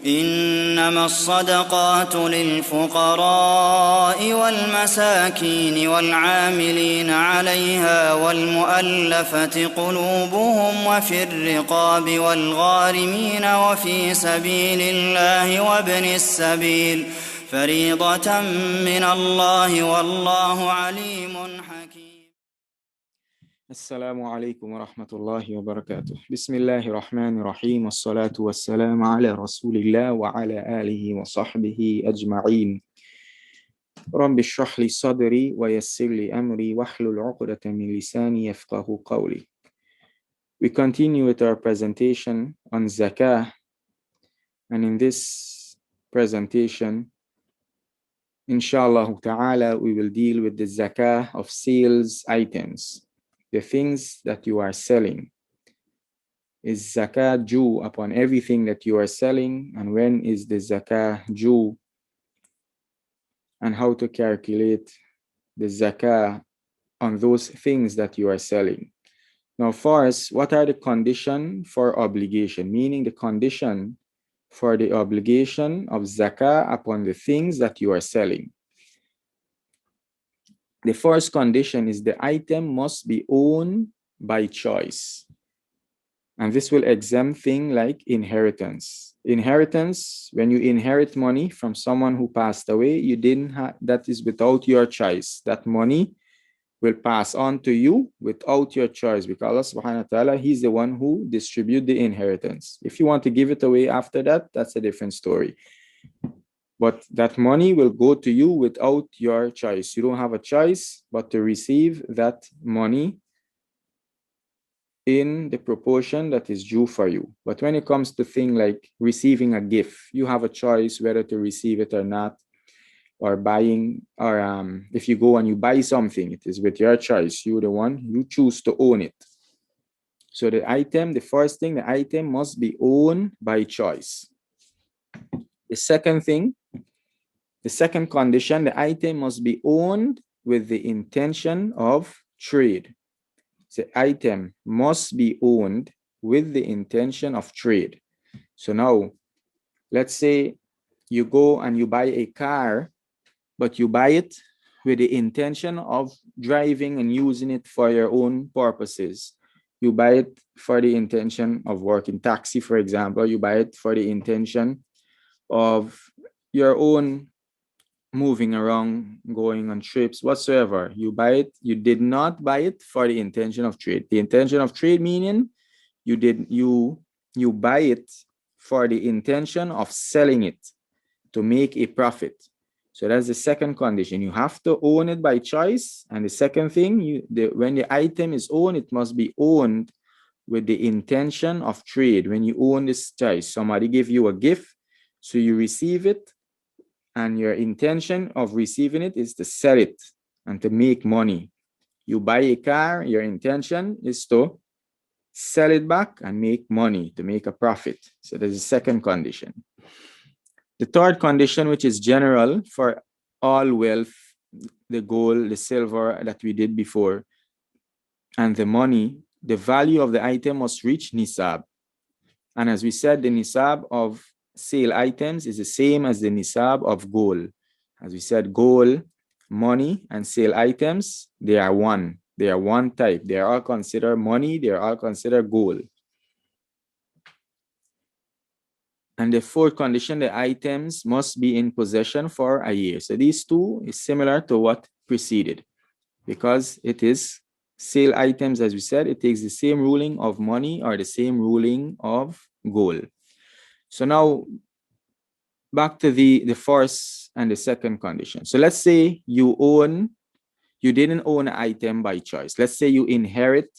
إنما الصدقات للفقراء والمساكين والعاملين عليها والمؤلفة قلوبهم وفي الرقاب والغارمين وفي سبيل الله وابن السبيل فريضة من الله والله عليم حكيم. السلام عليكم ورحمة الله وبركاته. بسم الله الرحمن الرحيم والصلاة والسلام على رسول الله وعلى آله وصحبه أجمعين. رب اشرح لي صدري ويسر لي أمري واحلل عقدة من لساني يفقه قولي. We continue with our presentation on Zakah, and in this presentation, inshallah ta'ala, we will deal with the Zakah of sales items. The things that you are selling. Is zakah due upon everything that you are selling? And when is the zakah due? And how to calculate the zakah on those things that you are selling. Now first, what are the conditions for obligation? Meaning the condition for the obligation of zakah upon the things that you are selling. The first condition is the item must be owned by choice. And this will exempt things like inheritance. Inheritance, when you inherit money from someone who passed away, you didn't have, that is without your choice. That money will pass on to you without your choice, because Allah subhanahu wa ta'ala, He's the one who distributes the inheritance. If you want to give it away after that, that's a different story. But that money will go to you without your choice. You don't have a choice but to receive that money in the proportion that is due for you. But when it comes to things like receiving a gift, you have a choice whether to receive it or not, or buying, or if you go and you buy something, it is with your choice. You're the one, you choose to own it. So the item, the first thing, the item must be owned by choice. The second thing, the second condition, the item must be owned with the intention of trade. The item must be owned with the intention of trade. So now, let's say you go and you buy a car, but you buy it with the intention of driving and using it for your own purposes. You buy it for the intention of working taxi, for example. You buy it for the intention of your own moving around, going on trips, whatsoever. You buy it, you did not buy it for the intention of trade. The intention of trade meaning you buy it for the intention of selling it to make a profit. So that's the second condition. You have to own it by choice. And the second thing, when the item is owned, it must be owned with the intention of trade. When you own this choice, somebody give you a gift, so you receive it, and your intention of receiving it is to sell it and to make money. You buy a car, your intention is to sell it back and make money, to make a profit. So there's a second condition. The third condition, which is general for all wealth, the gold, the silver that we did before, and the money, the value of the item must reach nisab. And as we said, the nisab of sale items is the same as the nisab of gold. As we said, gold, money, and sale items, they are one. They are one type. They are all considered money. They are all considered gold. And the fourth condition, the items must be in possession for a year. So these two is similar to what preceded, because it is sale items, as we said, it takes the same ruling of money or the same ruling of gold. So now, back to the first and the second condition. So let's say you didn't own an item by choice. Let's say you inherit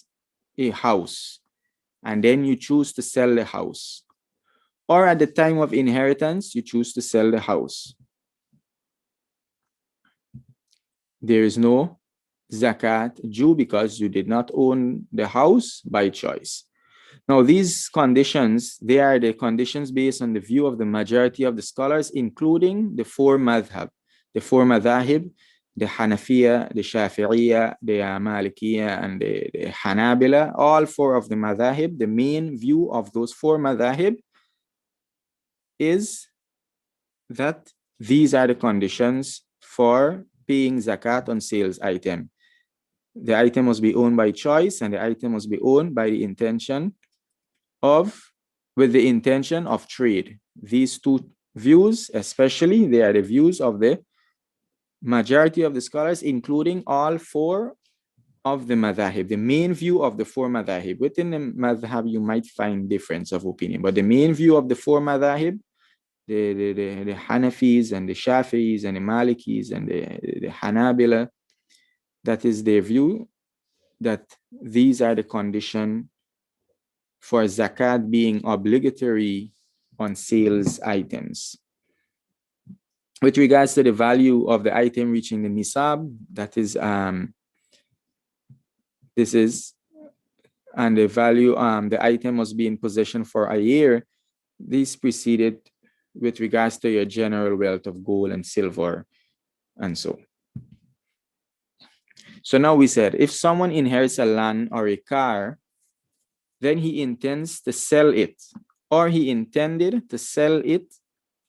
a house and then you choose to sell the house. Or at the time of inheritance, you choose to sell the house. There is no zakat due because you did not own the house by choice. Now, these conditions, they are the conditions based on the view of the majority of the scholars, including the four madhab, the four madhahib, the Hanafiya, the Shafi'iyya, the Malikiyya, and the Hanabila. All four of the madhahib, the main view of those four madhahib is that these are the conditions for paying zakat on sales item. The item must be owned by choice, and the item must be owned by the intention with the intention of trade. These two views, especially, they are the views of the majority of the scholars, including all four of the madhahib, the main view of the four madhahib. Within the madhab, you might find difference of opinion, but the main view of the four madhahib, the Hanafis and the Shafi'is and the Malikis and the Hanabila, that is their view that these are the condition for zakat being obligatory on sales items. With regards to the value of the item reaching the nisab, that is this is, and the value, the item must be in possession for a year. This preceded with regards to your general wealth of gold and silver and so. So now we said, if someone inherits a land or a car, then he intends to sell it, or he intended to sell it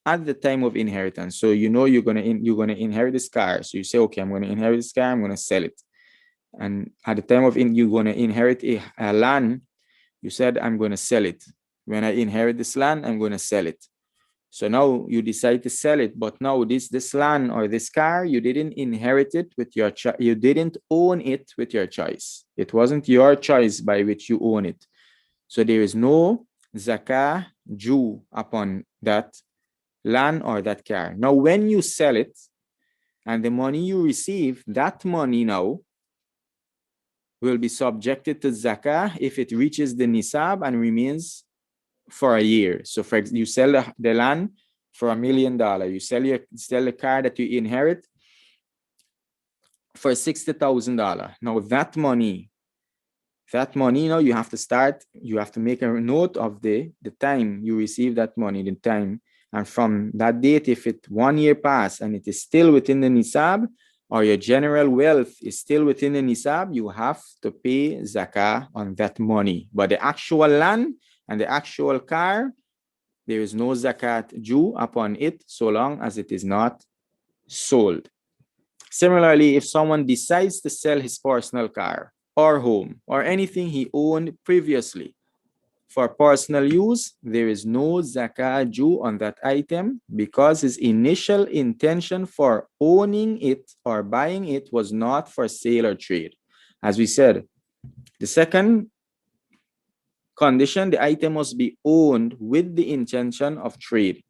at the time of inheritance. So you know you're gonna inherit this car. So you say, okay, I'm gonna inherit this car, I'm gonna sell it. And at the time of you're gonna inherit a land, you said, I'm gonna sell it. When I inherit this land, I'm gonna sell it. So now you decide to sell it, but now this land or this car, you didn't inherit it with your you didn't own it with your choice. It wasn't your choice by which you own it. So there is no zakah due upon that land or that car. Now, when you sell it and the money you receive, that money now will be subjected to zakah if it reaches the nisab and remains for a year. So for you sell the land for $1 million. You sell the car that you inherit for $60,000. Now that money, now you have to make a note of the time you receive that money, the time. And from that date, if it 1 year passed and it is still within the nisab, or your general wealth is still within the nisab, you have to pay zakah on that money. But the actual land and the actual car, there is no zakat due upon it so long as it is not sold. Similarly, if someone decides to sell his personal car or home or anything he owned previously for personal use, there is no zakat due on that item because his initial intention for owning it or buying it was not for sale or trade. As we said, the second condition, the item must be owned with the intention of trade.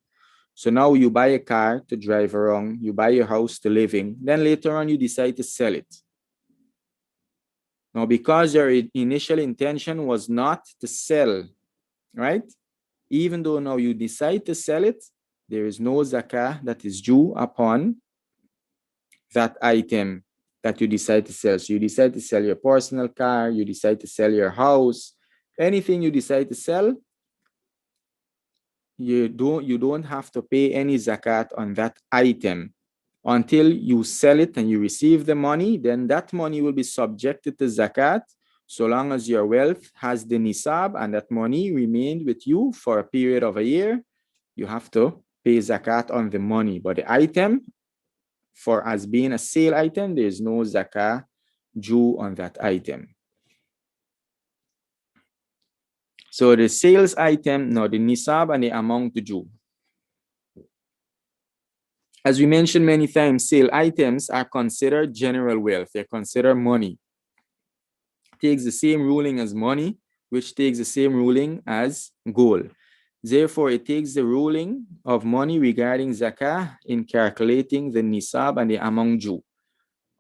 So now you buy a car to drive around, you buy a house to live in, then later on you decide to sell it. Now, because your initial intention was not to sell, right? Even though now you decide to sell it, there is no zakah that is due upon that item that you decide to sell. So you decide to sell your personal car, you decide to sell your house, anything you decide to sell, you don't have to pay any zakat on that item until you sell it and you receive the money. Then that money will be subjected to zakat so long as your wealth has the nisab and that money remained with you for a period of a year. You have to pay zakat on the money, but the item, for as being a sale item, there is no zakah due on that item. So the sales item, no, the nisab and the amount due. As we mentioned many times, sale items are considered general wealth. They're considered money. It takes the same ruling as money, which takes the same ruling as gold. Therefore, it takes the ruling of money regarding zakah in calculating the nisab and the amount due.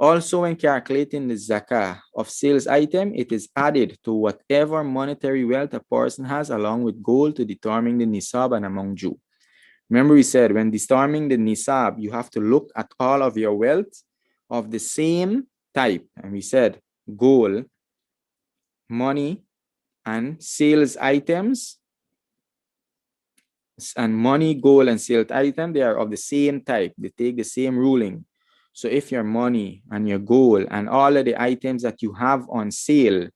Also, when calculating the zakah of sales item, it is added to whatever monetary wealth a person has along with gold to determine the nisab and amount due. Remember we said when determining the nisab, you have to look at all of your wealth of the same type. And we said gold, money, and sales items, and money, gold, and sales item, they are of the same type. They take the same ruling. So if your money and your gold and all of the items that you have on sale,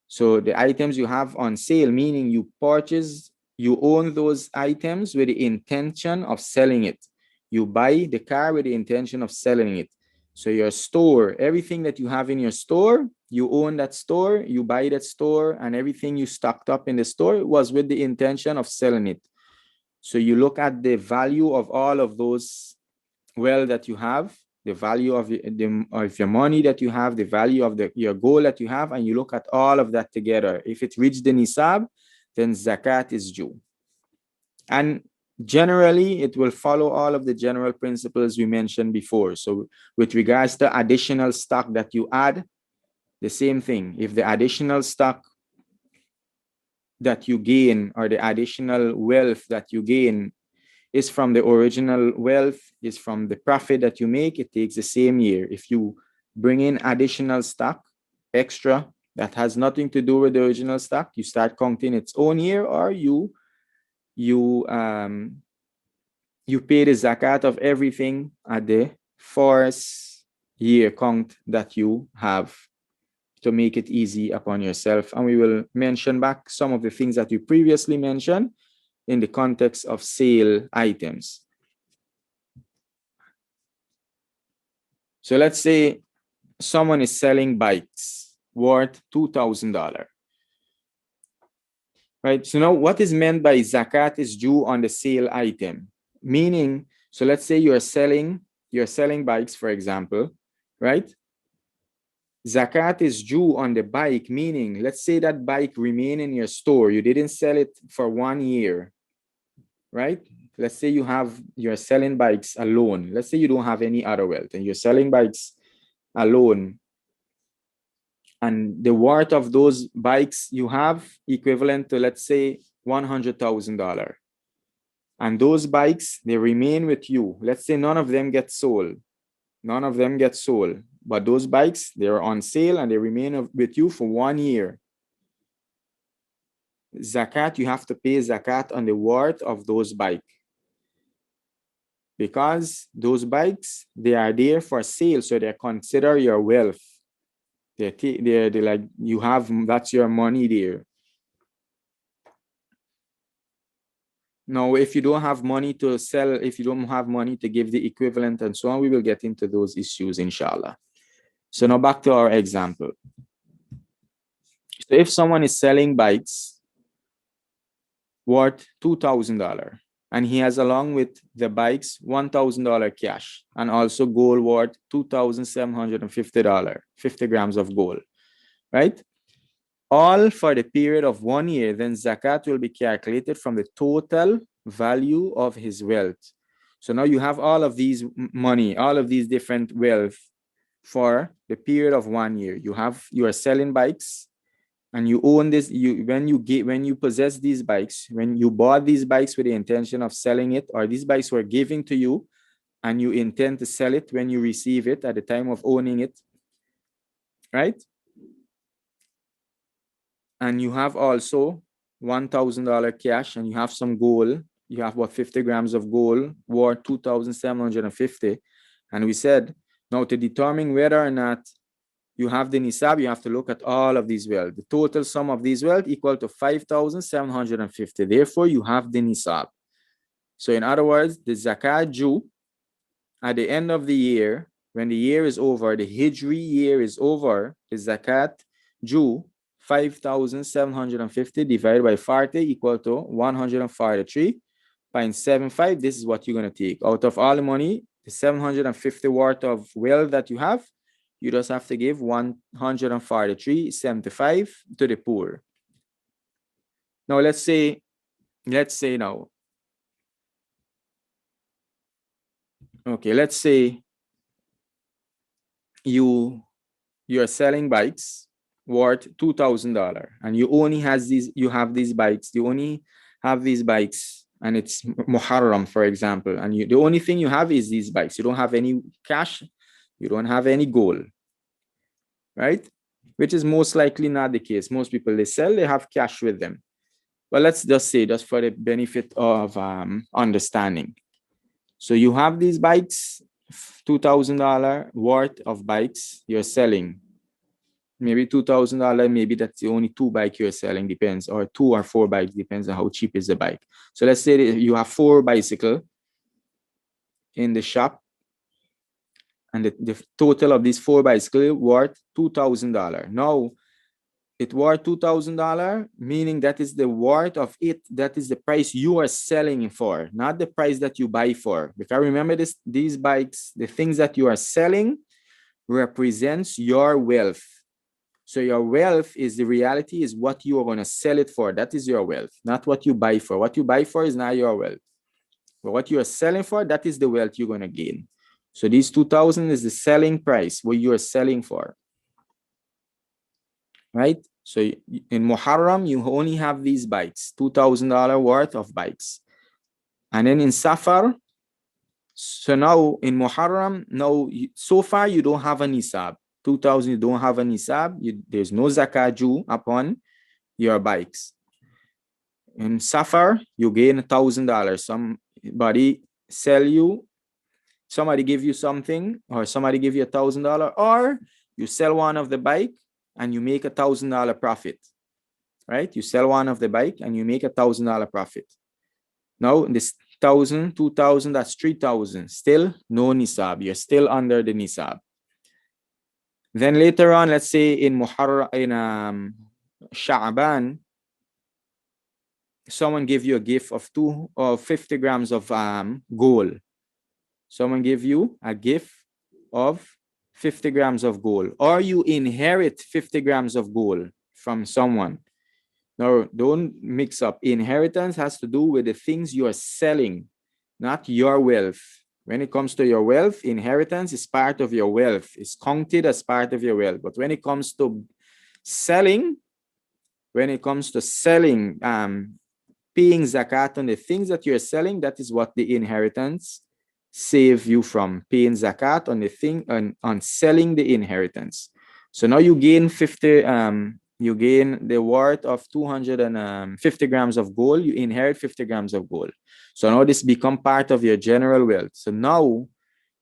so the items you have on sale, meaning you purchase You own those items with the intention of selling it. You buy the car with the intention of selling it. So your store, everything that you have in your store, you own that store, you buy that store, and everything you stocked up in the store was with the intention of selling it. So you look at the value of all of those wealth that you have, the value of your money that you have, the value of your goal that you have, and you look at all of that together. If it reached the nisab, then zakat is due. And generally, it will follow all of the general principles we mentioned before. So with regards to additional stock that you add, the same thing. If the additional stock that you gain or the additional wealth that you gain is from the original wealth, is from the profit that you make, it takes the same year. If you bring in additional stock, extra, that has nothing to do with the original stock, you start counting its own year, or you pay the zakat of everything at the first year count that you have, to make it easy upon yourself. And we will mention back some of the things that we previously mentioned in the context of sale items. So let's say someone is selling bikes worth $2,000. Right? So now what is meant by zakat is due on the sale item? Meaning, so let's say you're selling bikes, for example, right? Zakat is due on the bike, meaning, let's say that bike remain in your store. You didn't sell it for 1 year, right? Let's say you're selling bikes alone. Let's say you don't have any other wealth and you're selling bikes alone. And the worth of those bikes you have equivalent to, let's say, $100,000. And those bikes, they remain with you. Let's say none of them get sold. None of them get sold. But those bikes, they're on sale and they remain with you for 1 year. Zakat, you have to pay zakat on the worth of those bikes. Because those bikes, they are there for sale, so they're considered your wealth. They're like, you have, that's your money there. Now, if you don't have money to sell, if you don't have money to give the equivalent and so on, we will get into those issues, inshallah. So now back to our example. So if someone is selling bikes worth $2,000 and he has, along with the bikes, $1,000 cash and also gold worth $2,750, 50 grams of gold, right? All for the period of 1 year, then zakat will be calculated from the total value of his wealth. So now you have all of these money, all of these different wealth for the period of 1 year. You are selling bikes and you own this. When you possess these bikes, when you bought these bikes with the intention of selling it, or these bikes were given to you and you intend to sell it when you receive it at the time of owning it, right? And you have also $1,000 cash and you have some gold. You have about 50 grams of gold worth $2,750. And we said, now to determine whether or not you have the nisab, you have to look at all of these wealth. The total sum of these wealth equal to 5,750. Therefore, you have the nisab. So in other words, the zakat due at the end of the year, when the year is over, the Hijri year is over, the zakat due 5,750 divided by 40 equal to 143.75. This is what you're going to take. Out of all the money, the 750 worth of wealth that you have, you just have to give 143.75 to the poor. Now, let's say now, okay, let's say you're selling bikes worth $2,000 and you have these bikes and it's Muharram, for example, and the only thing you have is these bikes. You don't have any cash, you don't have any gold, right? Which is most likely not the case. Most people, they have cash with them. But let's just say, just for the benefit of understanding. So you have these bikes, $2,000 worth of bikes you're selling. maybe $2,000, maybe that's the only 2 bikes you're selling, depends, or 2 or 4 bikes, depends on how cheap is the bike. So let's say that you have 4 bicycles in the shop, and the total of these 4 bicycles worth $2,000. Now, it worth $2,000, meaning that is the worth of it. That is the price you are selling it for, not the price that you buy for. Because remember this, these bikes, the things that you are selling represents your wealth. So your wealth is the reality is what you are going to sell it for. That is your wealth, not what you buy for. What you buy for is not your wealth. But what you are selling for, that is the wealth you're going to gain. So these 2,000 is the selling price, what you are selling for. Right? So in Muharram, you only have these bikes, $2,000 worth of bikes. And then in Safar, so now in Muharram, now so far you don't have a nisab. 2,000, you don't have a nisab. There's no zakah due upon your bikes. In Safar, you gain $1,000. Somebody sell you, somebody give you something, or somebody give you $1,000, or you sell one of the bike and you make $1,000 profit. Right? You sell one of the bike and you make $1,000 profit. Now this 1,000, 2,000, that's 3,000. Still no nisab. You're still under the nisab. Then later on, let's say in Muharram, in Sha'ban, someone give you a gift of 50 grams of gold. Someone give you a gift of 50 grams of gold, or you inherit 50 grams of gold from someone. Now, don't mix up. Inheritance has to do with the things you are selling, not your wealth. When it comes to your wealth, inheritance is part of your wealth. It's counted as part of your wealth. But when it comes to selling, paying zakat on the things that you're selling, that is what the inheritance save you from, paying zakat on the thing, on selling the inheritance. So now you gain 50, you gain the worth of 250 grams of gold, you inherit 50 grams of gold. So now this become part of your general wealth. So now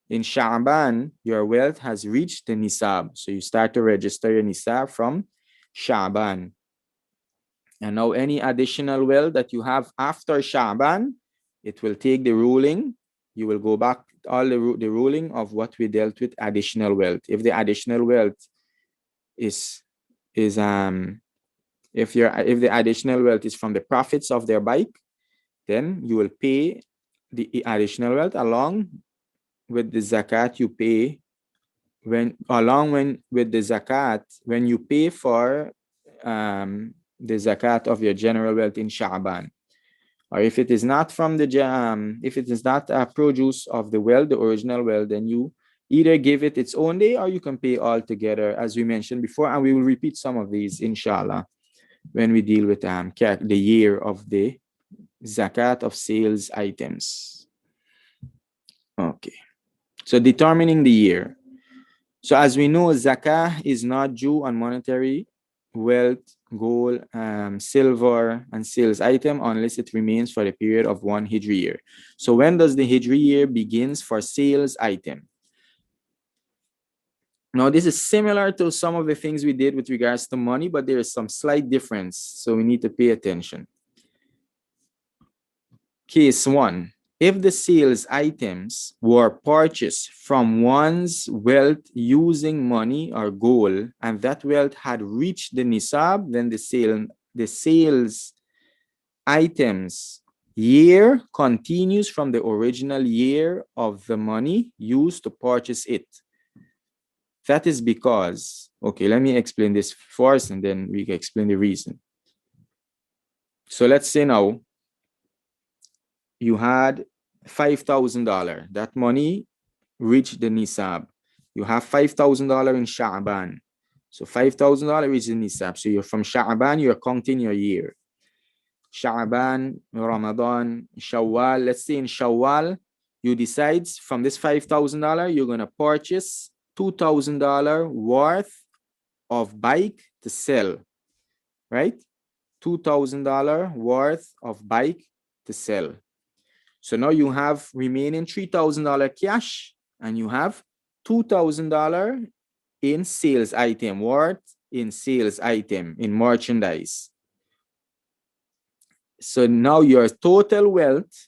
in Sha'ban, your wealth has reached the nisab. So you start to register your nisab from Sha'ban. And now any additional wealth that you have after Sha'ban, it will take the ruling. You will go back all the ruling of what we dealt with additional wealth. If the additional wealth is if the additional wealth is from the profits of their bike, then you will pay the additional wealth along with the zakat you pay with the zakat when you pay for the zakat of your general wealth in Sha'ban. Or if it is not from if it is not a produce of the wealth, the original wealth, then you either give it its own day or you can pay all together, as we mentioned before, and we will repeat some of these inshallah when we deal with the year of the zakat of sales items. Okay, so determining the year. So as we know, zakah is not due on monetary wealth, gold, silver, and sales item unless it remains for the period of 1 Hijri year. So when does the Hijri year begins for sales item? Now, this is similar to some of the things we did with regards to money, but there is some slight difference, so we need to pay attention. Case 1. If the sales items were purchased from one's wealth using money or gold, and that wealth had reached the nisab, then the sales items year continues from the original year of the money used to purchase it. That is because, okay, let me explain this first and then we can explain the reason. So let's say now you had $5,000. That money reached the nisab. You have $5,000 in Sha'ban. So $5,000 is the nisab. So you're from Sha'ban, you're counting your year. Sha'ban, Ramadan, Shawwal. Let's say in Shawwal, you decide from this $5,000, you're going to purchase $2,000 worth of bike to sell, right? $2,000 worth of bike to sell. So now you have remaining $3,000 cash and you have $2,000 in sales item worth in sales item, in merchandise. So now your total wealth,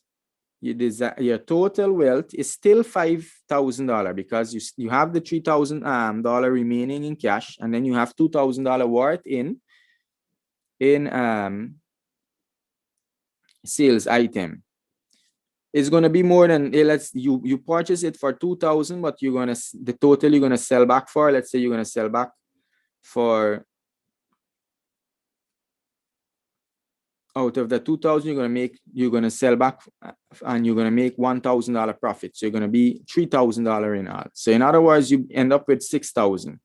your total wealth is still $5,000 because you have the $3,000 remaining in cash, and then you have $2,000 worth in sales item. It's gonna be more than you purchase it for 2,000, but the total you're gonna sell back for. Let's say you're gonna sell back for, out of the 2,000 you're gonna sell back, and you're gonna make $1,000 profit. So you're gonna be $3,000 in all. So in other words, you end up with 6,000.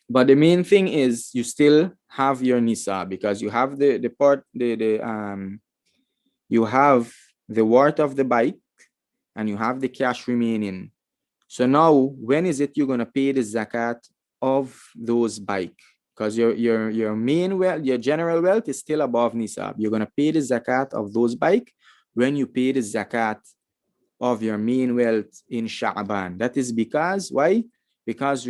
But the main thing is you still have your nisab, because you have you have the worth of the bike and you have the cash remaining. So now, when is it you're gonna pay the zakat of those bike? Because your main wealth, your general wealth is still above nisab. You're gonna pay the zakat of those bike when you pay the zakat of your main wealth in Sha'ban. That is because, why? Because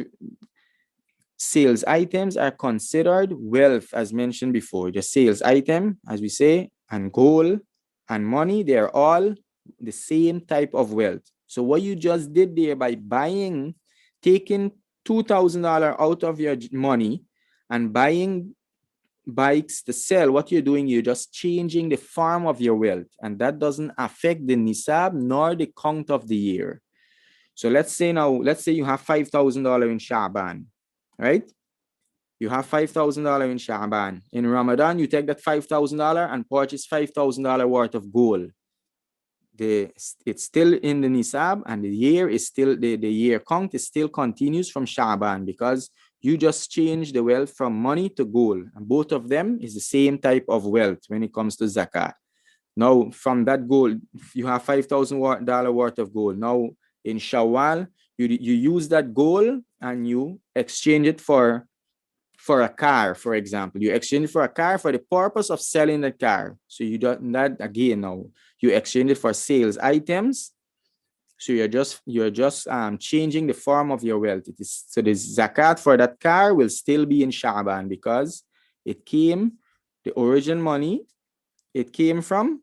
sales items are considered wealth, as mentioned before. The sales item, as we say, and gold and money, they are all the same type of wealth. So what you just did there by taking $2,000 out of your money and buying bikes to sell, what you're doing, you're just changing the form of your wealth, and that doesn't affect the nisab nor the count of the year. So let's say you have $5,000 in Sha'ban, right? You have $5,000 in Sha'ban. In Ramadan, you take that $5,000 and purchase $5,000 worth of gold. It's still in the nisab, and the year count is still continues from Sha'ban, because you just change the wealth from money to gold, and both of them is the same type of wealth when it comes to zakat. Now, from that gold, you have $5,000 worth of gold. Now, in Shawwal, you use that gold and you exchange it for a car, for example. You exchange it for a car for the purpose of selling the car. So you don't that again now. You exchange it for sales items. So you're just changing the form of your wealth. So the zakat for that car will still be in Sha'ban, because the original money it came from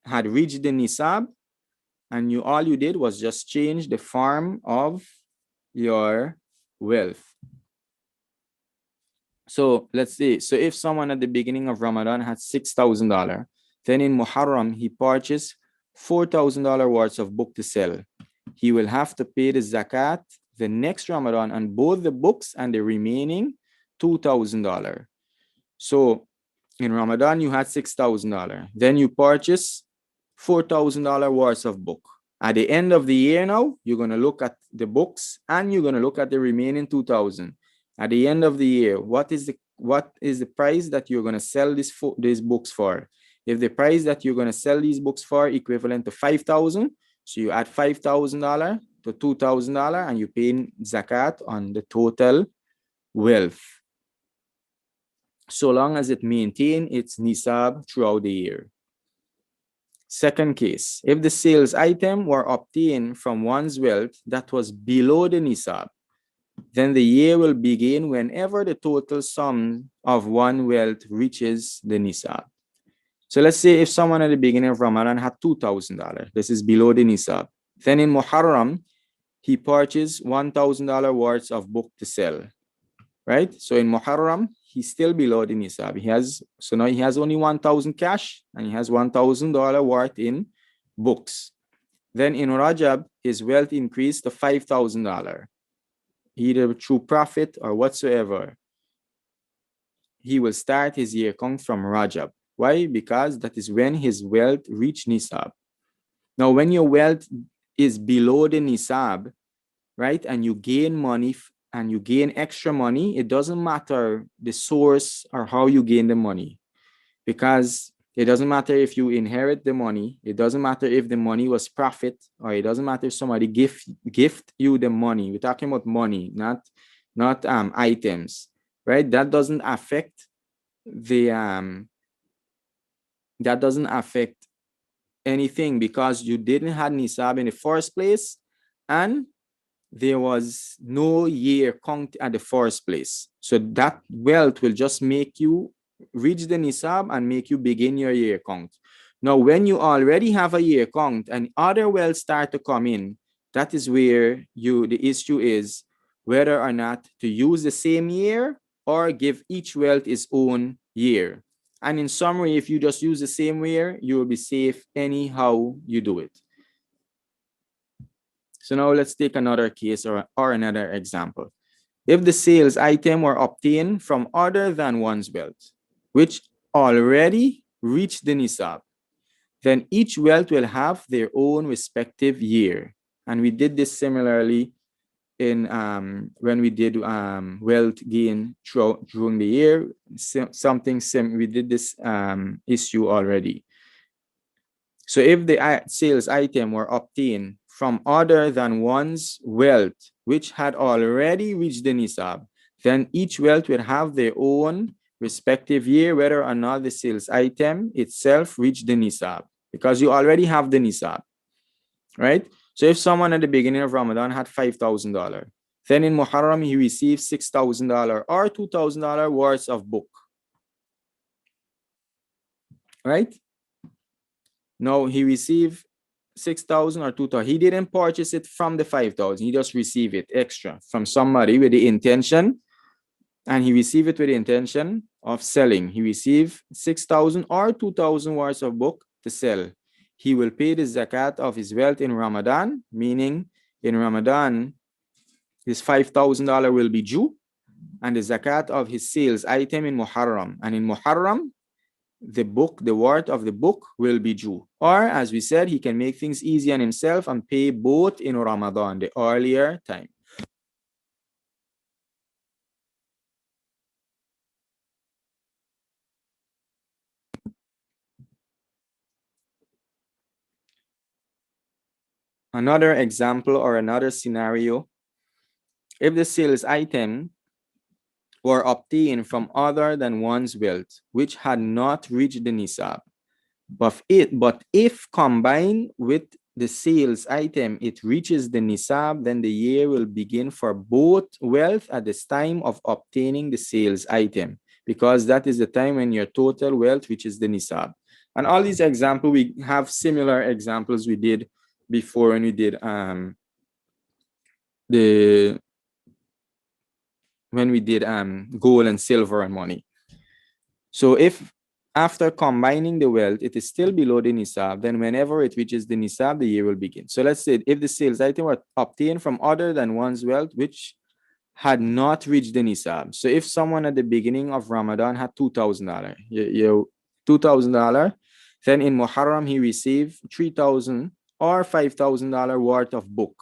had reached the nisab, and all you did was just change the form of your wealth. So let's see. So if someone at the beginning of Ramadan had $6,000, then in Muharram he purchased $4,000 worth of book to sell, he will have to pay the zakat the next Ramadan on both the books and the remaining $2,000. So in Ramadan you had $6,000. Then you purchase $4,000 worth of book. At the end of the year now, you're going to look at the books and you're going to look at the remaining 2,000. At the end of the year, what is the price that you're going to sell these books for? If the price that you're going to sell these books for equivalent to $5,000, so you add $5,000 to $2,000 and you pay zakat on the total wealth, so long as it maintains its nisab throughout the year. Second case, if the sales item were obtained from one's wealth that was below the nisab, then the year will begin whenever the total sum of one wealth reaches the nisab. So let's say if someone at the beginning of Ramadan had $2,000, this is below the nisab. Then in Muharram, he purchased $1,000 worth of book to sell, right? So in Muharram, he's still below the nisab. Now he has only 1,000 cash and he has $1,000 worth in books. Then in Rajab, his wealth increased to $5,000, either through profit or whatsoever. He will start his year count from Rajab. Why? Because that is when his wealth reached nisab. Now, when your wealth is below the nisab, right, and you gain money and you gain extra money, it doesn't matter the source or how you gain the money, because it doesn't matter if you inherit the money. It doesn't matter if the money was profit, or it doesn't matter if somebody gift you the money. We're talking about money, not items, right? That doesn't affect anything, because you didn't have nisab in the first place, and there was no year count at the first place. So that wealth will just make you reach the nisab and make you begin your year count. Now, when you already have a year count and other wealth start to come in, that is where the issue is whether or not to use the same year or give each wealth its own year. And in summary, if you just use the same year, you will be safe anyhow you do it. So now let's take another case or another example. If the sales item were obtained from other than one's wealth, which already reached the nisab, then each wealth will have their own respective year. And we did this similarly in when we did wealth gain during the year. We did this issue already. So if the sales item were obtained from other than one's wealth, which had already reached the nisab, then each wealth will have their own respective year, whether or not the sales item itself reached the nisab, because you already have the nisab, right? So if someone at the beginning of Ramadan had $5,000, then in Muharram he received $6,000 or $2,000 worth of book, right? No, he received 6,000 or 2,000. He didn't purchase it from the 5,000. He just received it extra from somebody with the intention, and he received it with the intention of selling. He received 6,000 or 2,000 worth of book to sell. He will pay the zakat of his wealth in Ramadan, meaning in Ramadan, his $5,000 will be due, and the zakat of his sales item in Muharram. And in Muharram, the worth of the book will be due. Or, as we said, he can make things easy on himself and pay both in Ramadan, the earlier time. Another example or another scenario, if the sales item were obtained from other than one's wealth, which had not reached the nisab, but if combined with the sales item, it reaches the nisab, then the year will begin for both wealth at this time of obtaining the sales item, because that is the time when your total wealth reaches the nisab. And all these examples, we have similar examples we did before when we did gold and silver and money. So if after combining the wealth, it is still below the nisab, then whenever it reaches the nisab, the year will begin. So let's say if the sales item were obtained from other than one's wealth, which had not reached the nisab. So if someone at the beginning of Ramadan had $2,000, $2,000, then in Muharram he received $3,000 or $5,000 worth of book.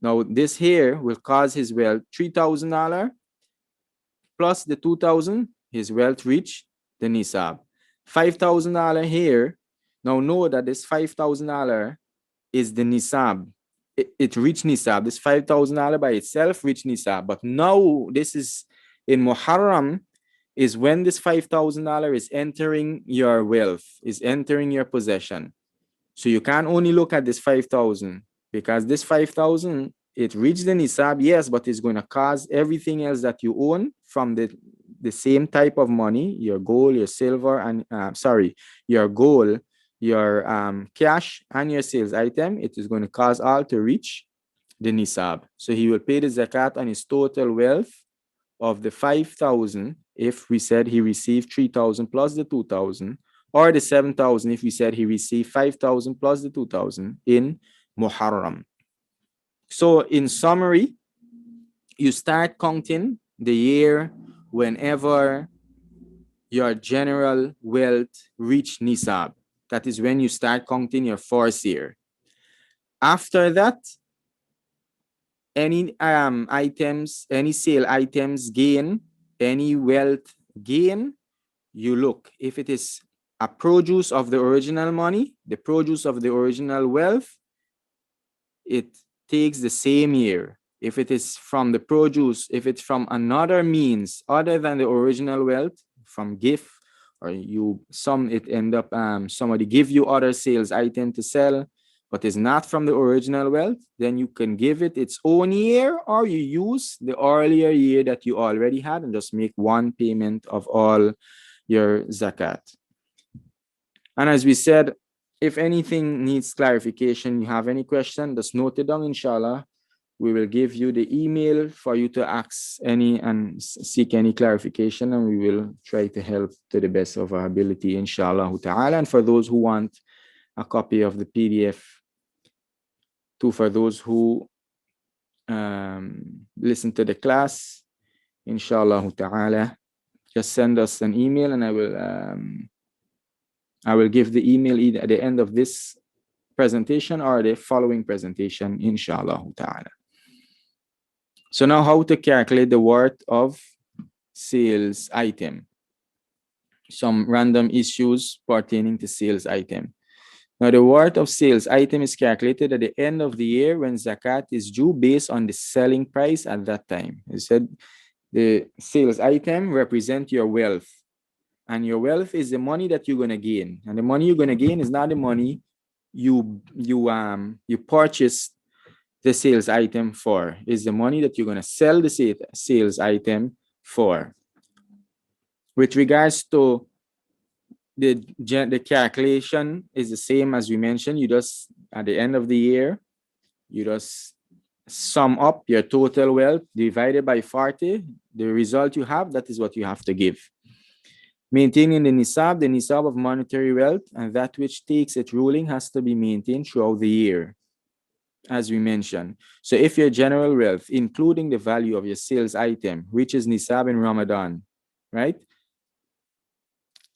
Now this here will cause his wealth $3,000 plus the 2,000, his wealth reached the nisab. $5,000 here. Now know that this $5,000 is the nisab. It reached nisab. This $5,000 by itself reached nisab. But now this is in Muharram, is when this $5,000 is entering your wealth, is entering your possession. So you can't only look at this 5,000, because this 5,000, it reached the nisab, yes, but it's going to cause everything else that you own from the same type of money, your gold, your silver, and your gold, your cash, and your sales item. It is going to cause all to reach the nisab. So he will pay the zakat on his total wealth of the 5,000 if we said he received 3,000 plus the 2,000, or the 7,000 if we said he received 5,000 plus the 2,000 in Muharram. So in summary, you start counting the year whenever your general wealth reach nisab. That is when you start counting your first year. After that, any items, any sale items gain, any wealth gain, you look. If it is a produce of the original money, the produce of the original wealth, it takes the same year. If it is from the produce, if it's from another means other than the original wealth, from gift, or somebody give you other sales item to sell, but is not from the original wealth, then you can give it its own year, or you use the earlier year that you already had and just make one payment of all your zakat. And as we said, if anything needs clarification, you have any question, just note it down, inshallah. We will give you the email for you to ask any and seek any clarification, and we will try to help to the best of our ability, inshallah ta'ala. And for those who want a copy of the PDF, for those who listen to the class, inshallah ta'ala, just send us an email, and I will give the email either at the end of this presentation or the following presentation, inshallah ta'ala. So now, how to calculate the worth of sales item. Some random issues pertaining to sales item. Now, the worth of sales item is calculated at the end of the year when zakat is due based on the selling price at that time. I said the sales item represent your wealth, and your wealth is the money that you're going to gain. And the money you're going to gain is not the money you purchased the sales item for. Is the money that you're going to sell the sales item for. With regards to the calculation is the same as we mentioned. You just, at the end of the year, you just sum up your total wealth divided by 40. The result you have, that is what you have to give. Maintaining the nisab of monetary wealth, and that which takes its ruling has to be maintained throughout the year, as we mentioned. So if your general wealth, including the value of your sales item, reaches nisab in Ramadan, right?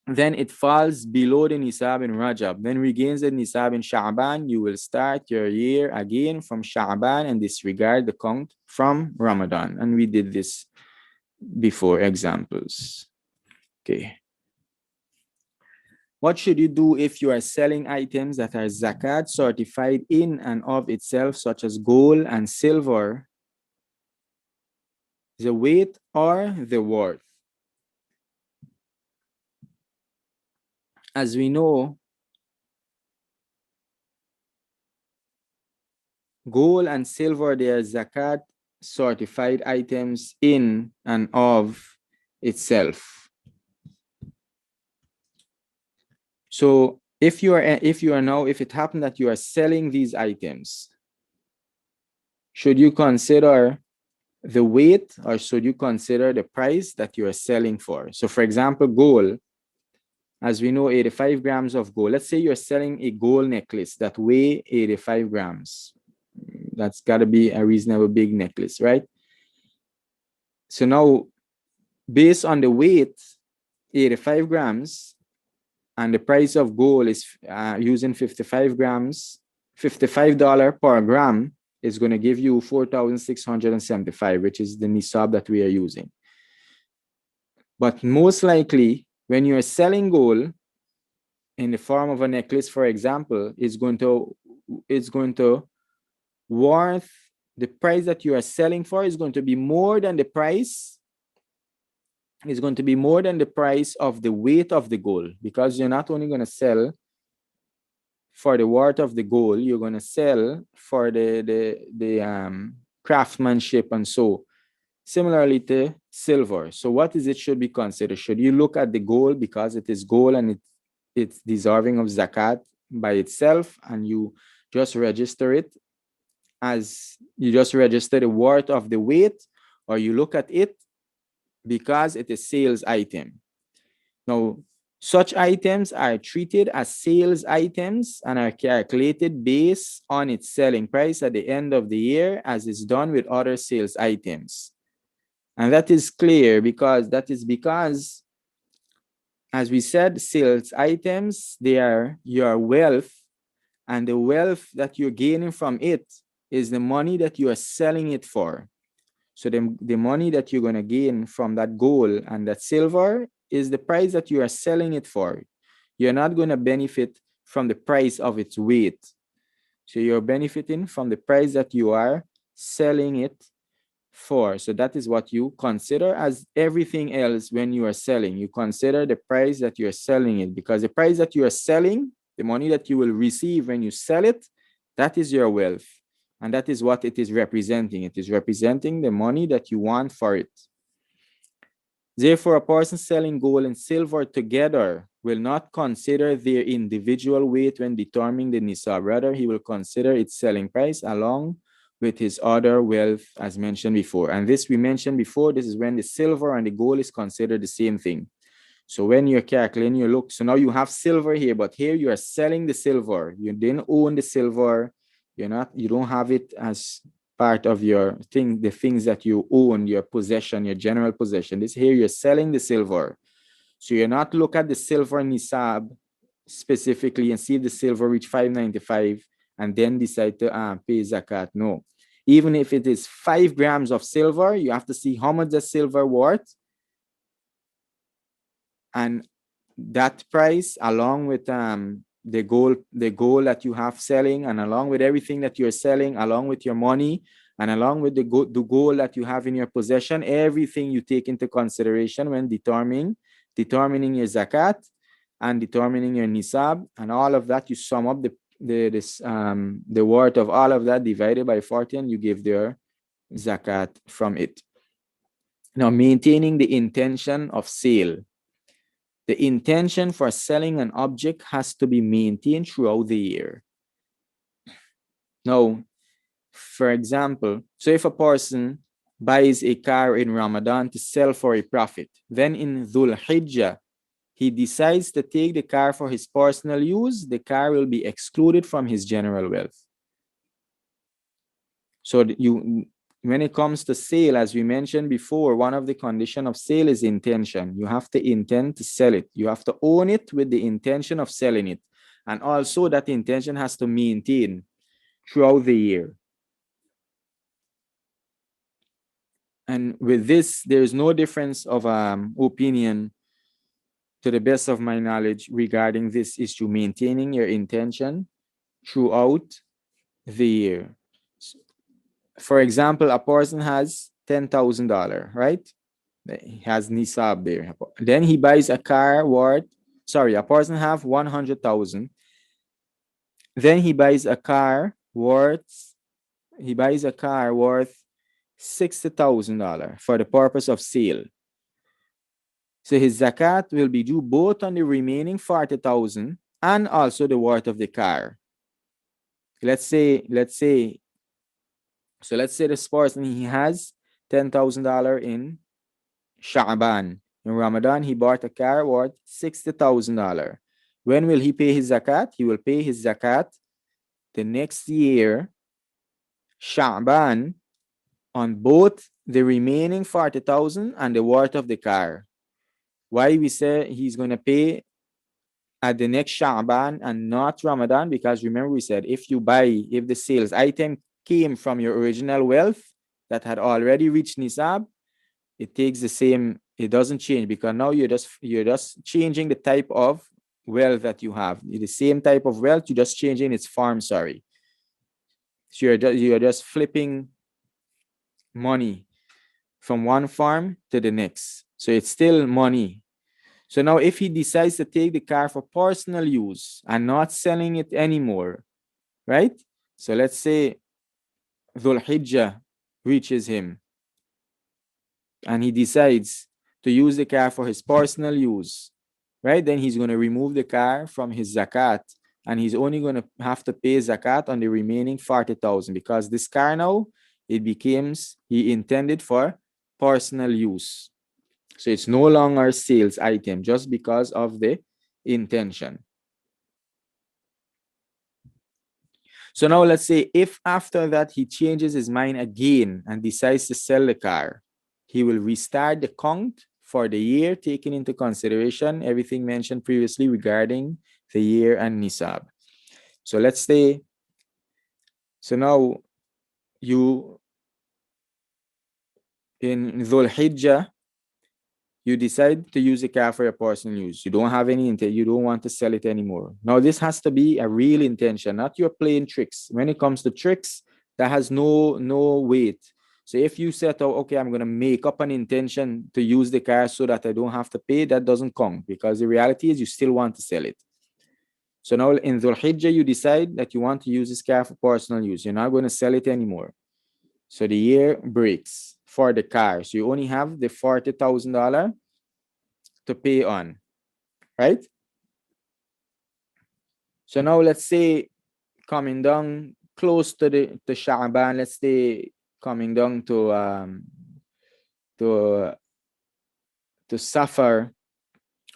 Then it falls below the nisab in Rajab, then regains the nisab in Sha'ban, you will start your year again from Sha'ban and disregard the count from Ramadan. And we did this before, examples. Okay. What should you do if you are selling items that are zakat certified in and of itself, such as gold and silver, the weight or the worth? As we know, gold and silver, they are zakat certified items in and of itself. So if it happened that you are selling these items, should you consider the weight or should you consider the price that you are selling for? So for example, gold, as we know, 85 grams of gold. Let's say you're selling a gold necklace that weighs 85 grams. That's got to be a reasonable big necklace, right? So now, based on the weight, 85 grams, and the price of gold is using 55 grams, $55 per gram is going to give you 4,675, which is the nisab that we are using. But most likely, when you are selling gold in the form of a necklace, for example, it's going to worth, the price that you are selling for is going to be more than the price. Is going to be more than the price of the weight of the gold, because you're not only going to sell for the worth of the gold, you're going to sell for the craftsmanship and so. Similarly to silver. So what is it should be considered? Should you look at the gold because it is gold and it's deserving of zakat by itself, and you just register it as you just register the worth of the weight, or you look at it because it is sales item? Now, such items are treated as sales items and are calculated based on its selling price at the end of the year, as is done with other sales items. And that is clear because as we said, sales items, they are your wealth, and the wealth that you're gaining from it is the money that you are selling it for. So the money that you're going to gain from that gold and that silver is the price that you are selling it for. You're not going to benefit from the price of its weight. So you're benefiting from the price that you are selling it for. So that is what you consider as everything else when you are selling. You consider the price that you are selling it, because the price that you are selling, the money that you will receive when you sell it, That is your wealth. And that is what it is representing. It is representing the money that you want for it. Therefore, a person selling gold and silver together will not consider their individual weight when determining the nisab. Rather, he will consider its selling price along with his other wealth as mentioned before. And this we mentioned before, this is when the silver and the gold is considered the same thing. So when you're calculating, you look, so now you have silver here, but here you are selling the silver. You didn't own the silver. You don't have it as part of your thing, the things that you own, your possession, your general possession. This here, you're selling the silver. So you're not look at the silver nisab specifically and see if the silver reach 595 and then decide to pay zakat. No. Even if it is 5 grams of silver, you have to see how much the silver worth. And that price, along with the gold that you have selling, and along with everything that you're selling, along with your money, and along with the gold that you have in your possession, everything you take into consideration when determining your zakat and determining your nisab, and all of that, you sum up the worth of all of that divided by 40, and you give their zakat from it. Now, maintaining the intention of sale. The intention for selling an object has to be maintained throughout the year. Now, for example, so if a person buys a car in Ramadan to sell for a profit, then in Dhul Hijjah, he decides to take the car for his personal use, the car will be excluded from his general wealth. So when it comes to sale, as we mentioned before, one of the conditions of sale is intention. You have to intend to sell it. You have to own it with the intention of selling it. And also that intention has to maintain throughout the year. And with this, there is no difference of opinion, to the best of my knowledge, regarding this issue, maintaining your intention throughout the year. For example, a person has $10,000, right? He has nisab there. Then he buys a car worth, a person have 100,000. Then he buys a car worth $60,000 for the purpose of sale. So his zakat will be due both on the remaining 40,000 and also the worth of the car. Let's say this person, he has $10,000 in Sha'ban. In Ramadan, he bought a car worth $60,000. When will he pay his zakat? He will pay his zakat the next year, Sha'ban, on both the remaining 40,000 and the worth of the car. Why we say he's going to pay at the next Sha'ban and not Ramadan? Because remember we said, if the sales item came from your original wealth that had already reached nisab, it takes the same, it doesn't change, because now you're just changing the type of wealth that you have. The same type of wealth, you're just changing its form, So you're just flipping money from one farm to the next. So it's still money. So now if he decides to take the car for personal use and not selling it anymore, right? So let's say Dhul Hijjah reaches him and he decides to use the car for his personal use, right? Then he's going to remove the car from his zakat, and he's only going to have to pay zakat on the remaining 40,000, because this car now, he intended for personal use. So it's no longer a sales item just because of the intention. So now let's say if after that he changes his mind again and decides to sell the car, he will restart the count for the year, taking into consideration everything mentioned previously regarding the year and nisab. So let's say, so now you, in Dhul Hijjah, you decide to use the car for your personal use. You don't have any intent. You don't want to sell it anymore. Now, this has to be a real intention, not your plain tricks. When it comes to tricks, that has no weight. So if you set out, okay, I'm going to make up an intention to use the car so that I don't have to pay, that doesn't count, because the reality is you still want to sell it. So now in Dhul Hijjah, you decide that you want to use this car for personal use. You're not going to sell it anymore. So the year breaks for the car. So you only have the $40,000 to pay on, right? So now let's say coming down close to the Sha'ban, let's say coming down to Safar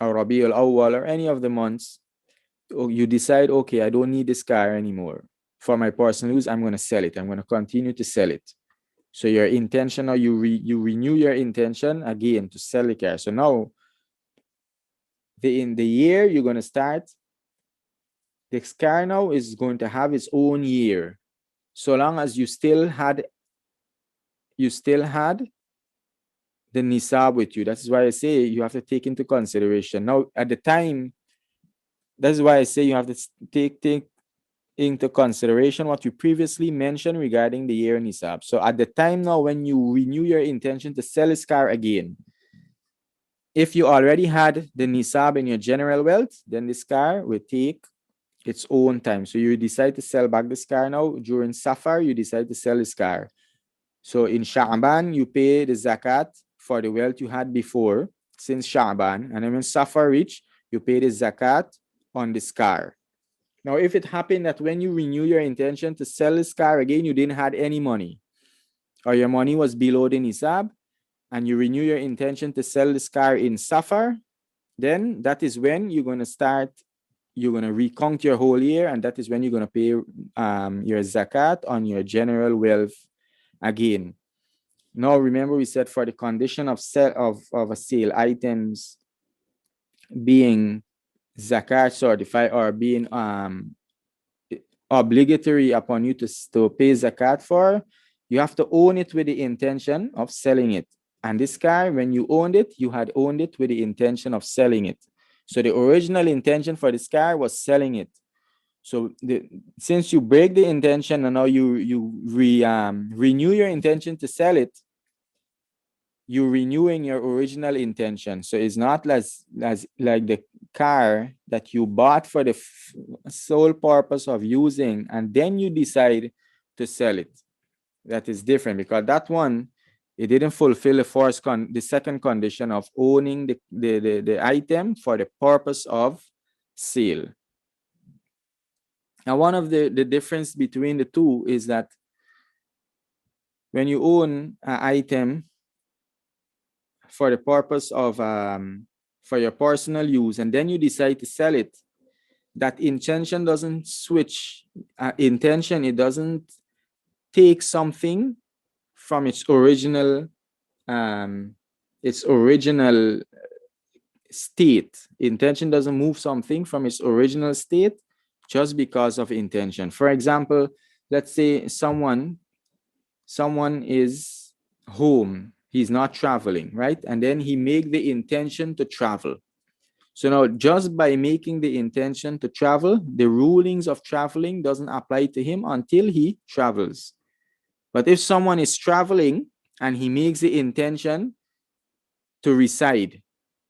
or Rabi al-Awwal or any of the months, you decide, okay, I don't need this car anymore. For my personal use, I'm going to sell it. I'm going to continue to sell it. So your intention, or you renew your intention again to sell the car. So now, in the year you're going to start, this car now is going to have its own year. So long as you still had the nisab with you. That's why I say you have to take into consideration. Now, at the time, that's why I say you have to take into consideration what you previously mentioned regarding the year nisab. So at the time now, when you renew your intention to sell this car again, if you already had the nisab in your general wealth, then this car will take its own time. So you decide to sell back this car now. During Safar, you decide to sell this car. So in Sha'ban, you pay the zakat for the wealth you had before since Sha'ban. And then when Safar reach, you pay the zakat on this car. Now, if it happened that when you renew your intention to sell this car again, you didn't have any money, or your money was below the nisab, and you renew your intention to sell this car in Safar, then that is when you're going to recount your whole year, and that is when you're going to pay your zakat on your general wealth again. Now, remember we said for the condition of a sale, items being zakat certified or being obligatory upon you to pay zakat for, you have to own it with the intention of selling it. And this car, when you owned it, you had owned it with the intention of selling it. So the original intention for this car was selling it. So since you break the intention and now you renew your intention to sell it, you're renewing your original intention. So it's not as like the car that you bought for the sole purpose of using, and then you decide to sell it. That is different, because that one, it didn't fulfill the second condition of owning the item for the purpose of sale. Now, one of the difference between the two is that when you own an item for the purpose of for your personal use, and then you decide to sell it, that intention doesn't switch intention. It doesn't take something from its original state. Intention doesn't move something from its original state just because of intention. For example, let's say someone is home, he's not traveling, right? And then he make the intention to travel. So now, just by making the intention to travel, the rulings of traveling doesn't apply to him until he travels. But if someone is traveling and he makes the intention to reside,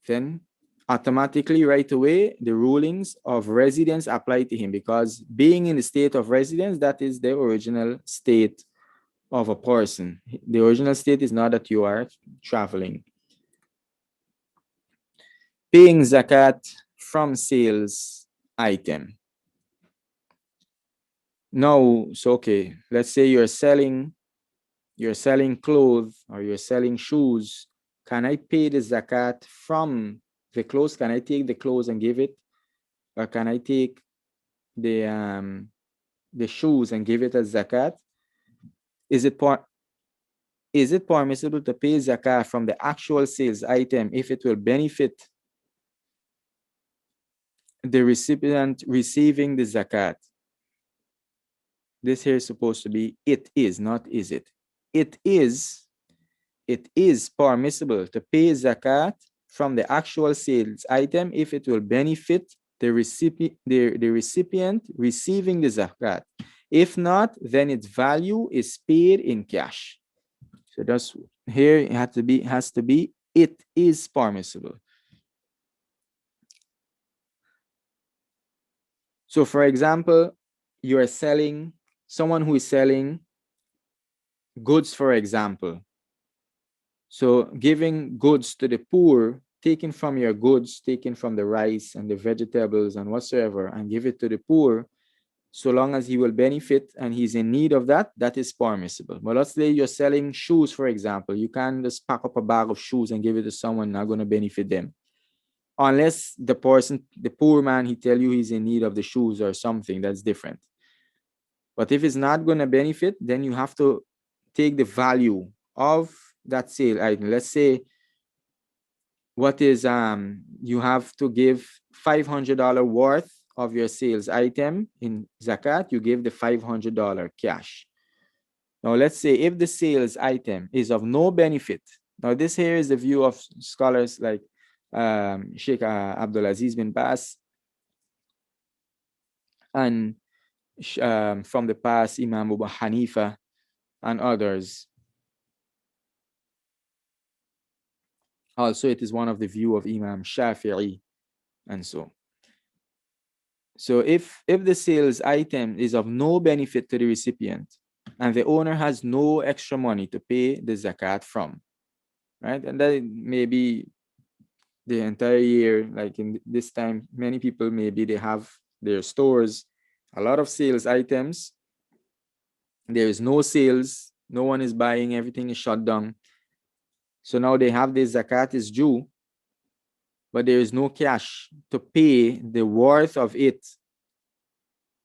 then automatically right away the rulings of residence apply to him, because being in the state of residence, that is the original state of a person. The original state is not that you are traveling. Paying zakat from sales item. No, so okay, let's say you're selling clothes or you're selling shoes. Can I pay the zakat from the clothes? Can I take the clothes and give it? Or can I take the shoes and give it as zakat? Is it permissible to pay zakat from the actual sales item if it will benefit the recipient receiving the zakat? This here is supposed to be it is, not is it. It is permissible to pay zakat from the actual sales item if it will benefit the recipient receiving the zakat. If not, then its value is paid in cash. So that's here it has to be it is permissible. So for example, you are selling, someone who is selling goods, for example. So giving goods to the poor, taking from your goods, taking from the rice and the vegetables and whatsoever, and give it to the poor, so long as he will benefit and he's in need of that, that is permissible. But let's say you're selling shoes, for example. You can't just pack up a bag of shoes and give it to someone not going to benefit them. Unless the person, the poor man, he tell you he's in need of the shoes or something, that's different. But if it's not going to benefit, then you have to take the value of that sale item. Let's say what is you have to give $500 worth of your sales item in zakat, you give the $500 cash. Now let's say if the sales item is of no benefit. Now this here is the view of scholars like Sheikh Abdulaziz bin Baz, and from the past Imam Abu Hanifa and others. Also, it is one of the view of Imam Shafi'i and so. So if the sales item is of no benefit to the recipient and the owner has no extra money to pay the zakat from, right? And that maybe the entire year, like in this time, many people, maybe they have their stores, a lot of sales items. There is no sales, no one is buying, everything is shut down. So now they have this zakat is due, but there is no cash to pay the worth of it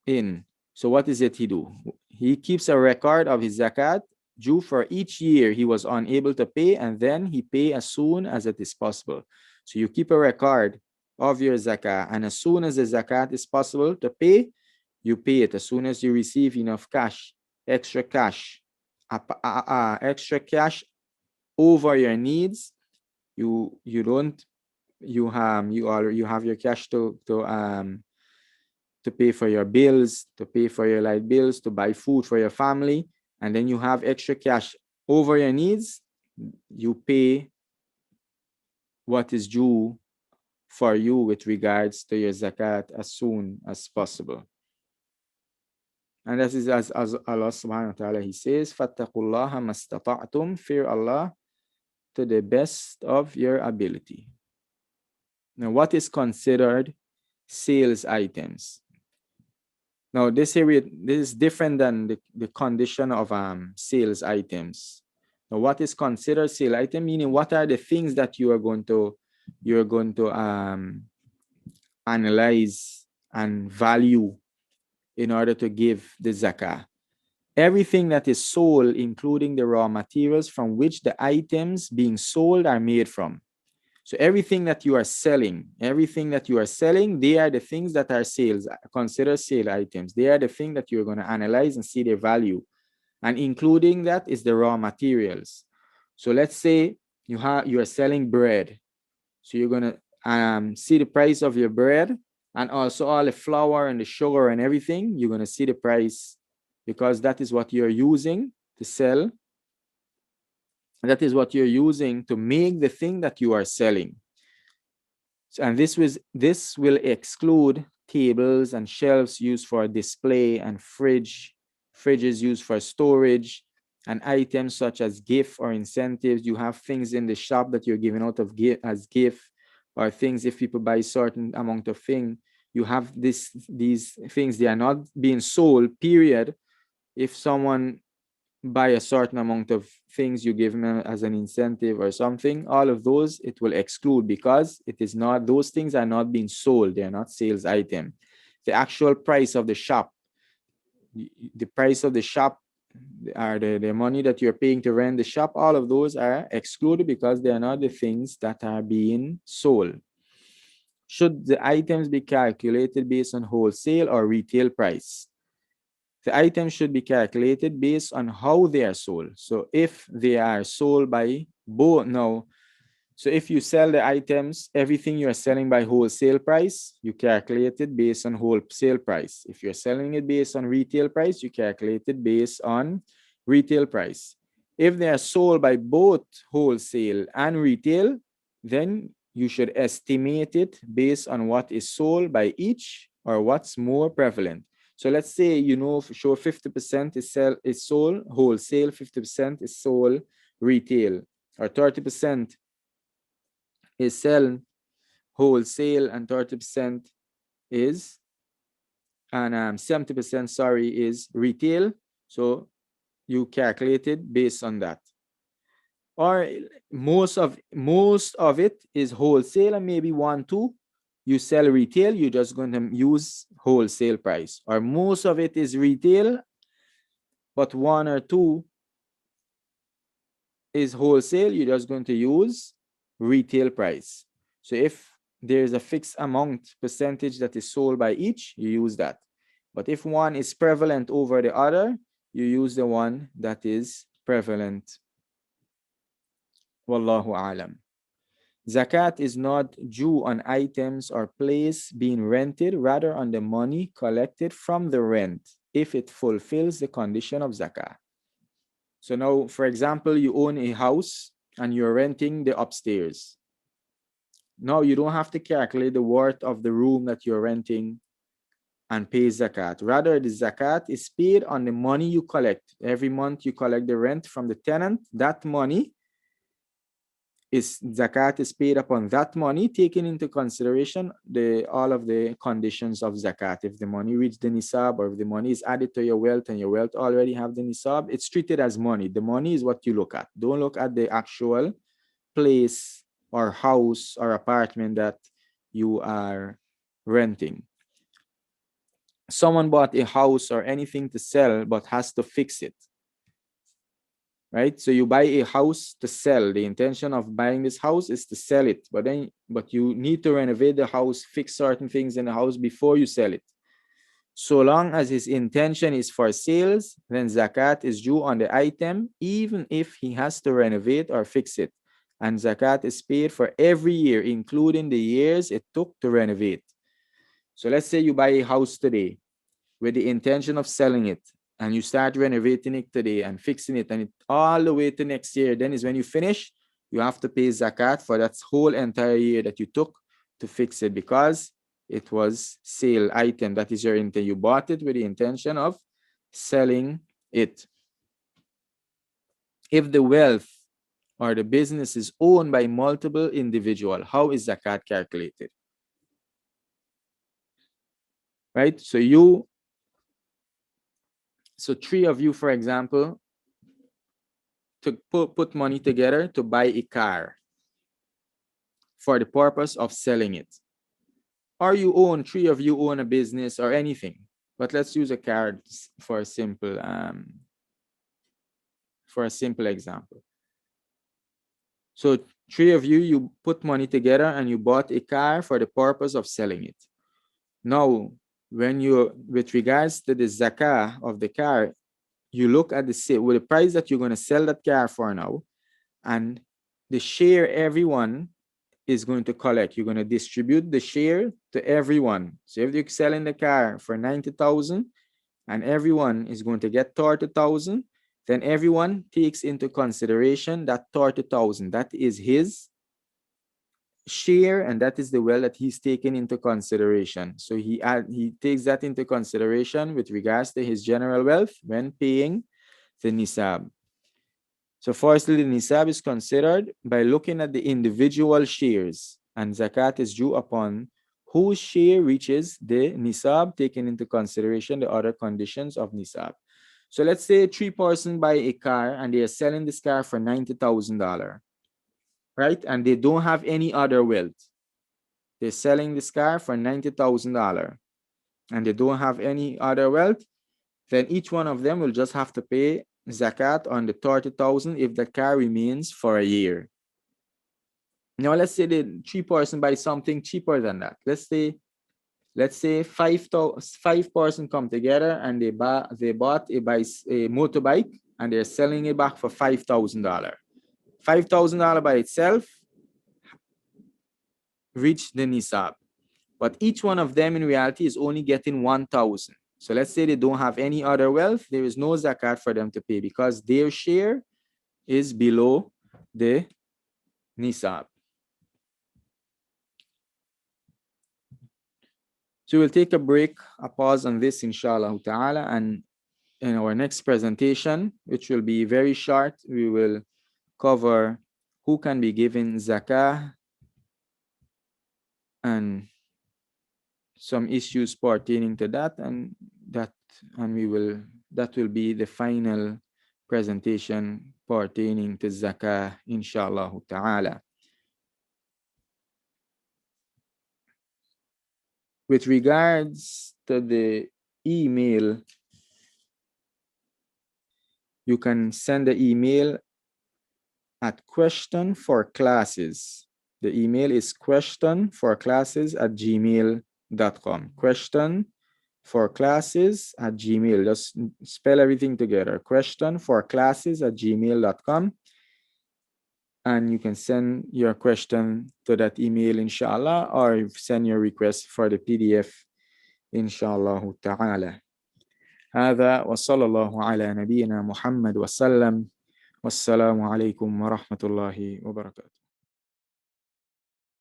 in. So what is it he do? He keeps a record of his zakat due for each year he was unable to pay, and then he pay as soon as it is possible. So you keep a record of your zakat, and as soon as the zakat is possible to pay, you pay it. As soon as you receive enough cash, extra cash over your needs, you have your cash to pay for your bills, to pay for your light bills, to buy food for your family, and then you have extra cash over your needs, you pay what is due for you with regards to your zakat as soon as possible. And this is as Allah subhanahu wa ta'ala, he says, Fattaqullaha mastata'tum, fear Allah to the best of your ability. Now, what is considered sales items? Now, this is different than the condition of sales items. Now, what is considered sale item? Meaning, what are the things that you are going to analyze and value in order to give the zakah? Everything that is sold, including the raw materials from which the items being sold are made from. So everything that you are selling, they are the things that are sales, considered sale items. They are the thing that you're going to analyze and see their value. And including that is the raw materials. So let's say you are selling bread. So you're going to see the price of your bread, and also all the flour and the sugar and everything. You're going to see the price, because that is what you're using to sell. That is what you're using to make the thing that you are selling. And this will exclude tables and shelves used for display, and fridges used for storage, and items such as gift or incentives. You have things in the shop that you're giving out as gift, or things if people buy a certain amount of thing. You have these things, they are not being sold, period. If someone buy a certain amount of things, you give them as an incentive or something, all of those it will exclude, because those things are not being sold. They are not sales item. The actual price of the shop, the price of the shop, are the money that you're paying to rent the shop, all of those are excluded because they are not the things that are being sold. Should the items be calculated based on wholesale or retail price? The items should be calculated based on how they are sold. So if they are sold by both now, so if you sell the items, everything you are selling by wholesale price, you calculate it based on wholesale price. If you're selling it based on retail price, you calculate it based on retail price. If they are sold by both wholesale and retail, then you should estimate it based on what is sold by each or what's more prevalent? So let's say, you know, for sure 50% is sold wholesale, 50% is sold retail, or 30% is sold wholesale and 30% is, and 70%, sorry, is retail. So you calculate it based on that. Or most of it is wholesale, and maybe 1-2 you sell retail, you're just going to use wholesale price. Or most of it is retail, but 1 or 2 is wholesale, you're just going to use retail price. So if there's a fixed amount percentage that is sold by each, you use that. But if one is prevalent over the other, you use the one that is prevalent. Wallahu alam. Zakat is not due on items or place being rented, rather on the money collected from the rent, if it fulfills the condition of zakah. So now, for example, you own a house and you're renting the upstairs. Now you don't have to calculate the worth of the room that you're renting and pay zakat. Rather, the zakat is paid on the money you collect. Every month you collect the rent from the tenant. That money is zakat is paid upon that money, taking into consideration all of the conditions of zakat. If the money reaches the nisab, or if the money is added to your wealth and your wealth already have the nisab, it's treated as money. The money is what you look at. Don't look at the actual place or house or apartment that you are renting. Someone bought a house or anything to sell but has to fix it. Right? So you buy a house to sell. The intention of buying this house is to sell it, but you need to renovate the house, fix certain things in the house before you sell it. So long as his intention is for sales, then zakat is due on the item, even if he has to renovate or fix it. And zakat is paid for every year, including the years it took to renovate. So let's say you buy a house today with the intention of selling it, and you start renovating it today and fixing it, and all the way to next year, then is when you finish, you have to pay zakat for that whole entire year that you took to fix it, because it was sale item. That is your intent. You bought it with the intention of selling it. If the wealth or the business is owned by multiple individuals, how is zakat calculated? Right? So 3 of you, for example, to put money together to buy a car for the purpose of selling it. Or 3 of you own a business or anything. But let's use a car for a simple example. So 3 of you, you put money together and you bought a car for the purpose of selling it. Now, with regards to the zakah of the car, you look at the price that you're going to sell that car for now, and the share everyone is going to collect. You're going to distribute the share to everyone. So if you're selling the car for 90,000 and everyone is going to get 30,000, then everyone takes into consideration that 30,000. That is his share, and that is the wealth that he's taken into consideration. So he takes that into consideration with regards to his general wealth when paying the nisab. So firstly, the nisab is considered by looking at the individual shares, and zakat is due upon whose share reaches the nisab, taking into consideration the other conditions of nisab. So let's say 3 persons buy a car and they are selling this car for $90,000, right? And they don't have any other wealth. They're selling this car for $90,000 and they don't have any other wealth. Then each one of them will just have to pay zakat on the 30,000 if the car remains for a year. Now let's say the 3 persons buy something cheaper than that. Let's say 5 persons come together and they bought a motorbike and they're selling it back for $5,000. $5,000 by itself reached the nisab, but each one of them in reality is only getting 1,000. So let's say they don't have any other wealth. There is no zakat for them to pay because their share is below the nisab. So we'll take a break, a pause on this, inshallah ta'ala, and in our next presentation, which will be very short, we will cover who can be given zakah and some issues pertaining to that, and that will be the final presentation pertaining to zakah, inshallah ta'ala. With regards to the email, you can send the email at question for classes. The email is questionforclasses@gmail.com. Questionforclasses@gmail. Just spell everything together. Questionforclasses@gmail.com. And you can send your question to that email, inshallah, or send your request for the PDF, inshallah ta'ala. هذا وصلى الله على نبينا محمد وسلم. والسلام عليكم ورحمة الله وبركاته.